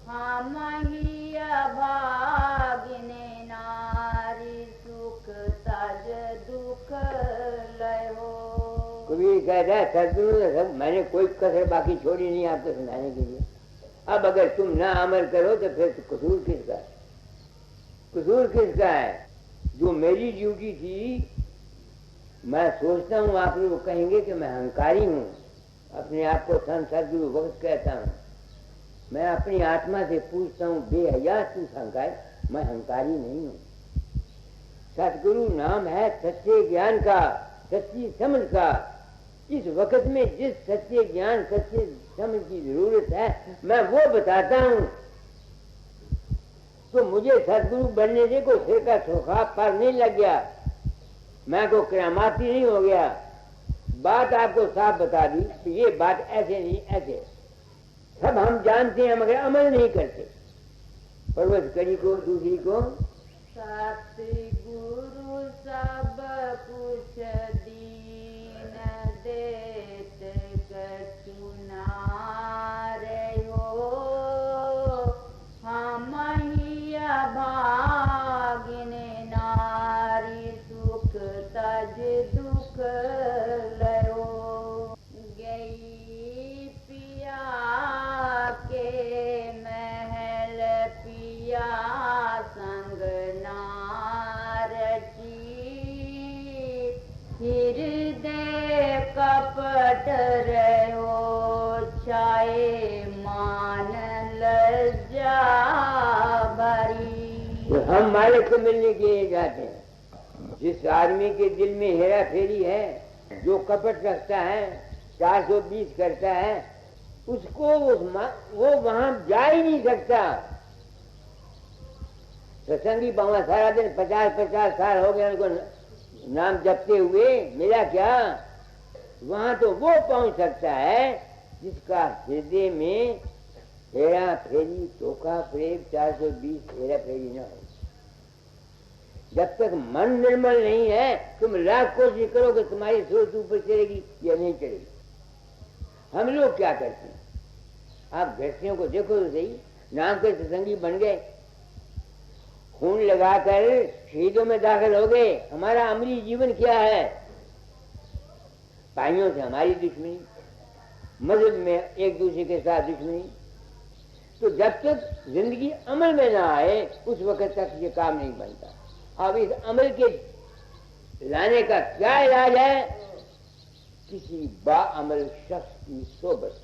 हम ही अभागिने नारी सुख ये कहता है सदगुरु ने सब, मैंने कोई कसर बाकी छोड़ी नहीं आपको सुनाने के लिए। अब अगर तुम ना अमल करो तो फिर तो कसूर किसका है? कसूर किसका है? जो मेरी ड्यूटी थी, मैं सोचता हूँ आप लोग कहेंगे कि मैं अहंकारी हूँ, अपने आप को संत सदगुरु वक्त कहता हूँ। मैं अपनी आत्मा से पूछता हूँ, बेहया तू अहंकार? मैं अहंकारी नहीं हूँ। सतगुरु नाम है सच्चे ज्ञान का, सच्ची समझ का। इस वक्त में जिस सच्चे ज्ञान सच्चे समझ की जरूरत है मैं वो बताता हूँ। तो मुझे सतगुरु बनने से कोई सिर का सुखाव पर नहीं लग गया, मैं को करामाती नहीं हो गया। बात आपको साफ बता दी कि ये बात ऐसे नहीं ऐसे, सब हम जानते हैं मगर अमल नहीं करते। पर्वत करी को दूसरी को सतगुरु सब कुछ दीन देत कछु नारे हो, हम ही अभागिन नारी सुख तज दुख लयो। गई पिया के महल पिया संग नारची, हृदय कपट रहो छाए मान लज्जा भरी। तो हम मालिक को मिलने के लिए जाते हैं। जिस आदमी के दिल में हेरा फेरी है, जो कपट रखता है, 420 करता है, उसको वो वहां जा ही नहीं सकता। सत्संगी वहां सारा दिन 50-50 साल हो गए उनको नाम जपते हुए, मिला क्या? वहां तो वो पहुंच सकता है जिसका हृदय में हेरा फेरी, धोखा, प्रेम, 420 हेरा फेरी न हो। जब तक मन निर्मल नहीं है, तुम लाख कोशिश करो कि तुम्हारी सोच ऊपर चलेगी या नहीं चलेगी। हम लोग क्या करते हैं? आप गृहस्थियों को देखो तो सही, नाम के सत्संगी बन गए, खून लगाकर शहीदों में दाखिल हो गए। हमारा अमली जीवन क्या है? भाइयों से हमारी दुश्मनी, मजहब में एक दूसरे के साथ दुश्मनी। तो जब तक जिंदगी अमल में ना आए उस वक्त तक ये काम नहीं बनता। अब इस अमल के लाने का क्या इलाज है? किसी बाअमल शख्स की सोबत,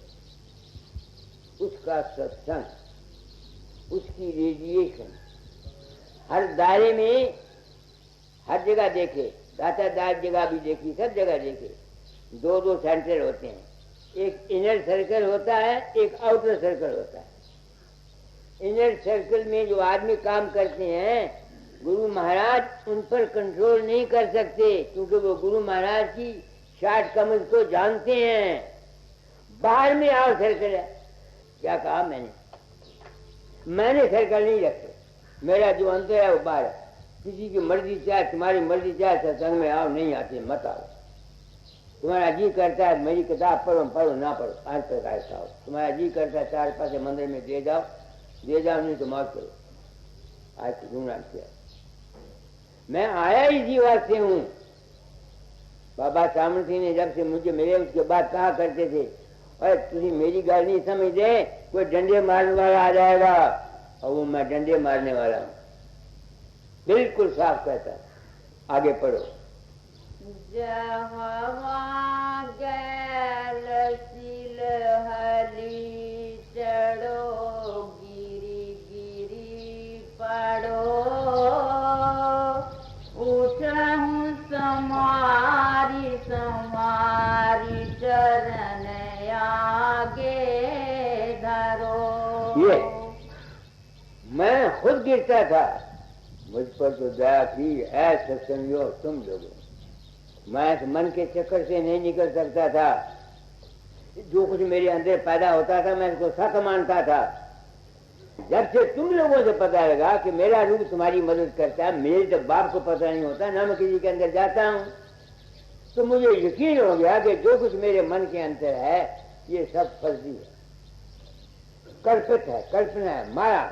उसका सत्संग, उसकी रेडिएशन हर दायरे में, हर जगह देखे, दातादार जगह भी देखी, सब जगह देखे। 2 सेंटर होते हैं, एक इनर सर्कल होता है, एक आउटर सर्कल होता है। इनर सर्कल में जो आदमी काम करते हैं, गुरु महाराज उन पर कंट्रोल नहीं कर सकते, क्योंकि वो गुरु महाराज की शार्ट कमल को जानते हैं। बाहर में आओ सर्कल है। क्या कहा मैंने सर्कल नहीं रखे, मेरा जो अंतर है वो बाहर है। किसी की मर्जी चाहे, तुम्हारी मर्जी चाहे सत्संग में आओ, नहीं आते मत आओ। तुम्हारा जी करता है मेरी किताब पढ़ो, पढ़ो ना पढ़ो, 5 प्रकार का हो। तुम्हारा जी करता है 4 पैसे मंदिर में दे जाओ, नहीं तो मौत करो। आज तो गुमराह किया। मैं आया इसी वास्ते हूँ। बाबा सामर्थी ने जब से मुझे मिले उसके बाद कहा करते थे, अरे तुझे मेरी गल नहीं समझते, कोई डंडे मारने वाला आ जाएगा, और वो मैं डंडे मारने वाला हूँ। बिल्कुल साफ कहता। आगे पढ़ो। जहाँ गैल सिल हली चढ़ो, गिरी गिरी पढ़ो, उठहूँ समारी समारी चरण आगे धरो। ये मैं खुद गिरता था, मुझ पर तो दया की है सत्संगियों तुम लोगों। मैं मन के चक्कर से नहीं निकल सकता था। जो कुछ मेरे अंदर पैदा होता था मैं इसको सत मानता था। जब से तुम लोगों से पता लगा कि मेरा रूप तुम्हारी मदद करता है, मेरे तो बाप को पता नहीं होता ना, मैं किसी के अंदर जाता हूँ, तो मुझे यकीन हो गया कि जो कुछ मेरे मन के अंदर है ये सब फर्जी है, कल्पित है, कल्पना है, माया।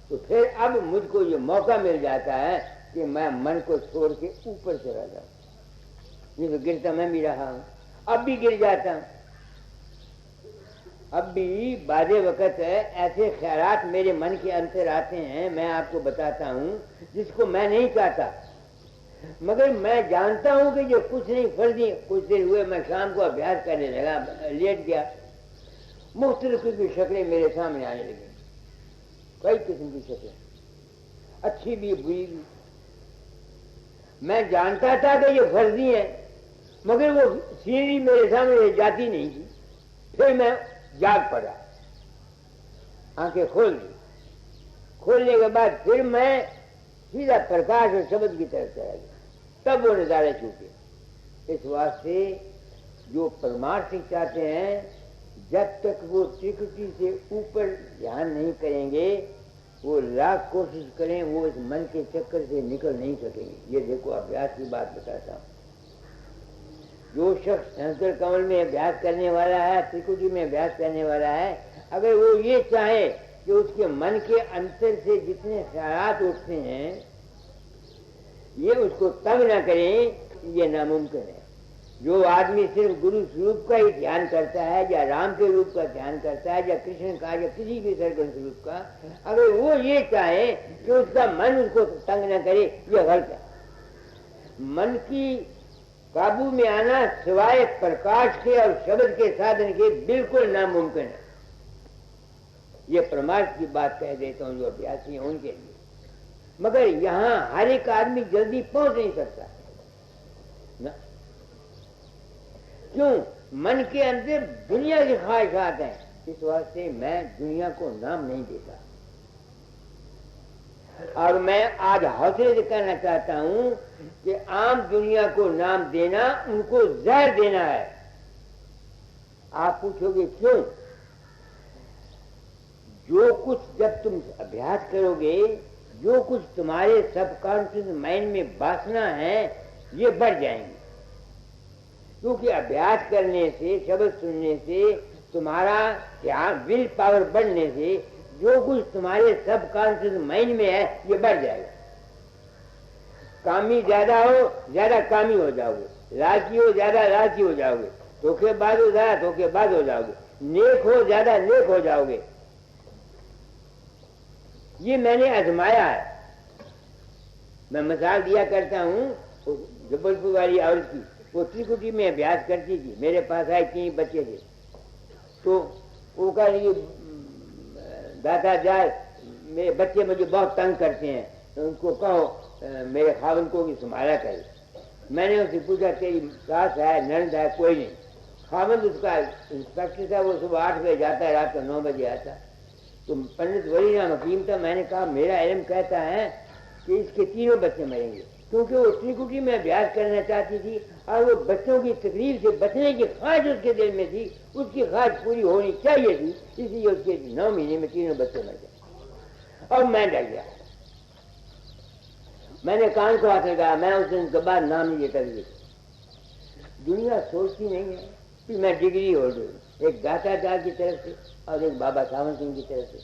तो फिर अब मुझको ये मौका मिल जाता है कि मैं मन को छोड़ के ऊपर चला जाऊं। नहीं तो गिरता मैं भी रहा हूं, अब भी गिर जाता हूं। अब भी बादे वक़्त ऐसे ख्यालात मेरे मन के अंदर आते हैं, मैं आपको बताता हूं, जिसको मैं नहीं चाहता, मगर मैं जानता हूं कि जो कुछ नहीं फर्जी। कुछ देर हुए मैं शाम को अभ्यास करने लगा, लेट गया, मुख्तलिफ की शक्लें मेरे सामने आने लगी, कई किस्म की शक्लें, अच्छी भी बुरी भी। मैं जानता था कि ये फर्जी है, मगर वो सीनरी मेरे सामने जाती नहीं थी। फिर मैं जाग पड़ा, आंखें खोल दी। खोलने के बाद फिर मैं सीधा प्रकाश और शब्द की तरफ चला गया, तब वो नजारे छूटे। इस वास्ते जो परमार्थिक चाहते हैं, जब तक वो त्रिकुटी से ऊपर ध्यान नहीं करेंगे, वो लाख कोशिश करें, वो इस मन के चक्कर से निकल नहीं सकेंगे। ये देखो अभ्यास की बात बताता हूं। जो शख्स शंकर कमल में अभ्यास करने वाला है, त्रिकुटी में अभ्यास करने वाला है, अगर वो ये चाहे कि उसके मन के अंतर से जितने ख्यालात उठते हैं ये उसको तंग न करें, ये नामुमकिन है। जो आदमी सिर्फ गुरु स्वरूप का ही ध्यान करता है, या राम के रूप का ध्यान करता है, या कृष्ण का, या किसी भी सरगुण स्वरूप का, अगर वो ये चाहे कि उसका मन उसको तंग न करे, ये गलत है। मन की काबू में आना सिवाय प्रकाश के और शब्द के साधन के बिल्कुल नामुमकिन है। ये प्रमाद की बात कह देता हूं जो अभ्यासी हैं उनके लिए। मगर यहां हर एक आदमी जल्दी पहुंच नहीं सकता ना। क्यों? मन के अंदर दुनिया की ख्वाहिशात हैं, इस वास्ते मैं दुनिया को नाम नहीं देता। और मैं आज हौसले से कहना चाहता हूं कि आम दुनिया को नाम देना उनको जहर देना है। आप पूछोगे क्यों? जो कुछ जब तुम अभ्यास करोगे, जो कुछ तुम्हारे सबकॉन्शियस माइंड में वासना है, ये बढ़ जाएंगी। क्योंकि अभ्यास करने से, शब्द सुनने से, तुम्हारा ध्यान, विल पावर बढ़ने से जो कुछ तुम्हारे सबकॉन्शियस माइंड में है ये बढ़ जाएगा। कामी ज्यादा हो, ज्यादा कामी हो जाओगे। लालची हो, ज्यादा लालची हो जाओगे। धोखेबाज हो, ज्यादा धोखेबाज हो जाओगे। नेक हो, ज्यादा नेक हो जाओगे। ये मैंने आजमाया है। मैं मिसाल दिया करता हूँ जबलपुर वाली औरत की। वो त्रिकुटी में अभ्यास करती थी, मेरे पास आए 3 बच्चे थे। तो वो कह रही दादा जाए, मेरे बच्चे मुझे बहुत तंग करते हैं, तो उनको कहो मेरे खावन को कि संभाला करे। मैंने उससे पूछा तेरी सास है, नंद है? कोई नहीं। खावन उसका इंस्पेक्टर था, वो सुबह 8 बजे जाता है, रात को 9 बजे आता। तो पंडित वली राम हकीम था। मैंने कहा मेरा इल्म कहता है कि इसके 3 बच्चे मरेंगे, क्योंकि वो त्रिकुटी में अभ्यास करना चाहती थी और वो बच्चों की तकलीफ से बचने की ख्वाहिश उसके दिल में थी। उसकी ख्वाहिश पूरी होनी चाहिए थी, इसलिए उसके 9 महीने में 3 बच्चे मर गए। और मैं डर गया, मैंने कान को हाथ लगाया। मैं उस दिन के बाद नाम नहीं लेता। दुनिया सोचती नहीं है कि मैं डिग्री होल्डर हूँ, एक दातादार की तरफ से और एक बाबा सावंत सिंह की तरफ से।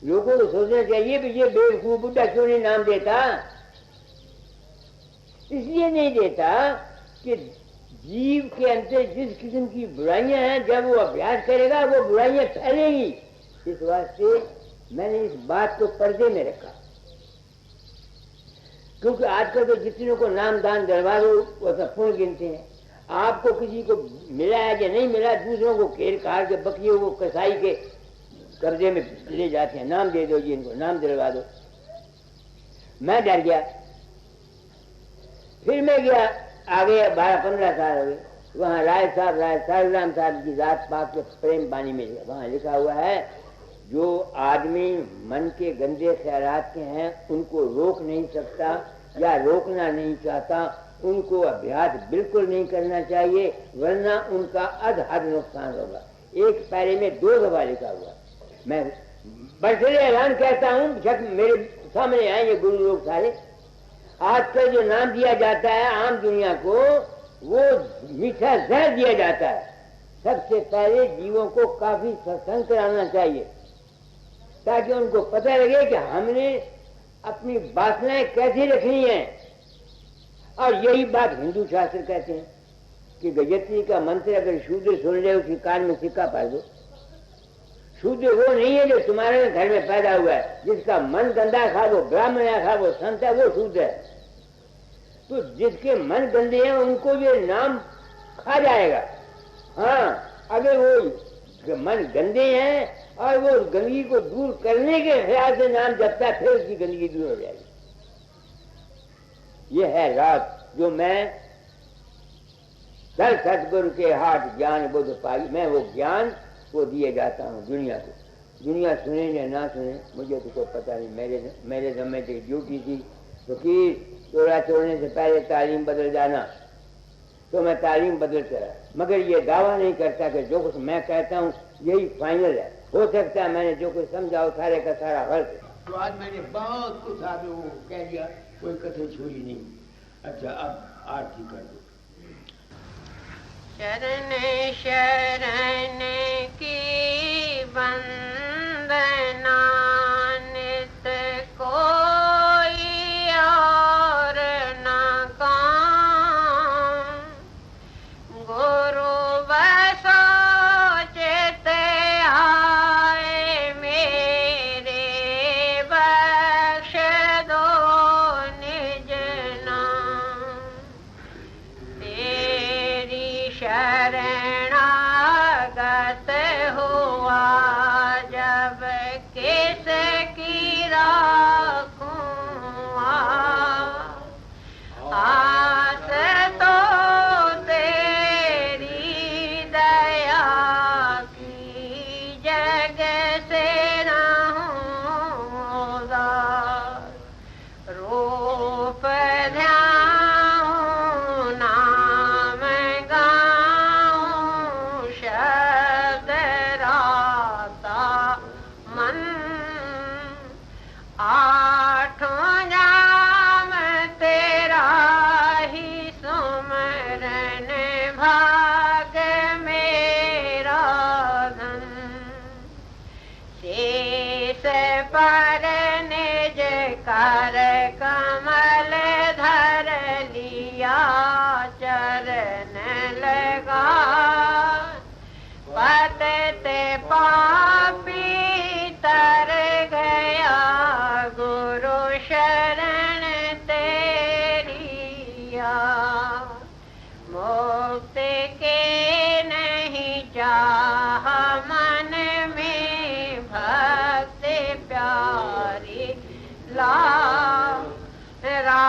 लोगों को सोचना चाहिए कि ये बेवकूफ बुढ़ा क्यों नहीं नाम देता। इसलिए नहीं देता कि जीव के अंदर जिस किस्म की बुराइयां हैं, जब वो अभ्यास करेगा वो बुराइयां फैलेंगी। इस वास्ते मैंने इस बात को पर्दे में रखा। क्योंकि आजकल तो जितनों को नाम दान दिलवा दो वो सब फोन गिनते हैं। आपको किसी को मिला है या नहीं मिला, दूसरों को घेर काट के बकरियों को कसाई के कब्जे में ले जाते हैं। नाम दे दो जी, इनको नाम दिलवा दो। मैं डर गया। फिर मैं गया आगे, 12-15 साल हो गए। वहाँ राय साहब साहब की जात पाक के प्रेम पानी में गया। वहाँ लिखा हुआ है जो आदमी मन के गंदे ख्यालात के हैं उनको रोक नहीं सकता या रोकना नहीं चाहता, उनको अभ्यास बिल्कुल नहीं करना चाहिए, वरना उनका अधहद नुकसान होगा। एक पैरे में 2 दफा लिखा हुआ। मैं बड़े ऐलान कहता हूँ, जब मेरे सामने आए ये गुरु लोग सारे, आजकल जो नाम दिया जाता है आम दुनिया को, वो मीठा जहर दिया जाता है। सबसे पहले जीवों को काफी सत्संग कराना चाहिए, ताकि उनको पता लगे कि हमने अपनी वासनाएं कैसे रखनी है। और यही बात हिंदू शास्त्र कहते हैं कि गजत्री का मंत्र अगर शूद्र सुन ले उसके कान में सिक्का पार दो। शूद्र वो नहीं है जो तुम्हारे घर में पैदा हुआ है, जिसका मन गंदा खा वो ब्राह्मण या खा वो संत है, वो शूद्र है। तो जिसके मन गंदे हैं उनको ये नाम खा जाएगा। हाँ, अगर वो मन गंदे हैं और वो गंदगी को दूर करने के ख्याल से नाम जपता है, फिर उसकी गंदगी दूर हो जाएगी। ये है रात जो मैं दर सतगुरु के हाथ ज्ञान बुद्ध पाई। मैं वो ज्ञान को दिए जाता हूँ दुनिया को। दुनिया सुने या ना सुने मुझे तो कोई पता नहीं। मेरे समय की ड्यूटी थी क्योंकि चोरा छोड़ने से पहले तालीम बदल जाना, तो मैं तालीम बदलता रहा। मगर ये दावा नहीं करता कि जो कुछ मैं कहता हूँ यही फाइनल है। हो सकता है मैंने जो कुछ समझा हो सारे का सारा गलत है। तो आज मैंने बहुत कुछ आप वो कह दिया, कोई कथन छोड़ी नहीं। अच्छा, अब आरती कर दो। शरण शरण की वंदना नित कोई और न काम। गुरु बसो चित आए मेरे, बख्श दो निज नाम। तेरी शरणागत हुआ जब किस की राखूं आस, तो तेरी दया की जग से रहूं उदास। रूप ध्याऊं नाम गाऊं, शब्द राता मन। आठों जाम तेरा ही सुमरन, भाग मेरा धन। शेष पर निज कर कमल धर लिया, चरण लगा पतते पापी तर गया। गुरु शरण तेरिया, मुक्त के नहीं चाह मन में, भक्ति प्यारी ला रा